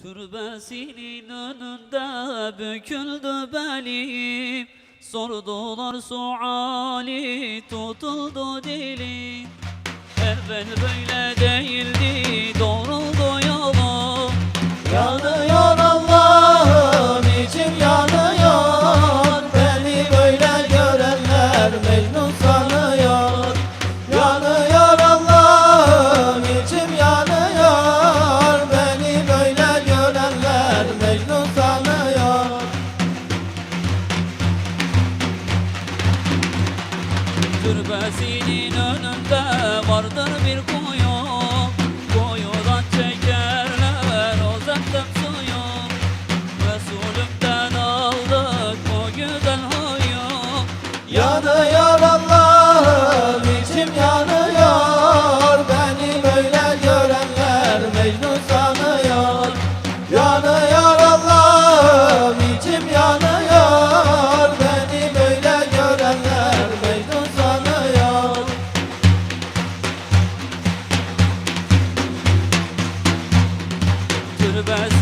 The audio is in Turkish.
Türbesinin önünde büküldü belim, sordular suali, tutuldu dilim. Evvel böyle değildi, doğruldu yolum. Yanıyor Allah'ım, içim yanıyor. Beni böyle görenler Mecnun sanıyor. Yanıyor Allah'ım, içim yanıyor. Beni böyle görenler Mecnun sanıyor. Türbesinin önünde vardır bir kuyu, kuyudan çekerler o zemzem suyu. Resulümden aldık o güzel huyu. Yanıyor Allah'ım, içim yanıyor. Beni böyle görenler Mecnun sanıyor. Yanıyor Allah'ım, içim yanıyor. Beni böyle görenler Mecnun sanıyor. Türbesinin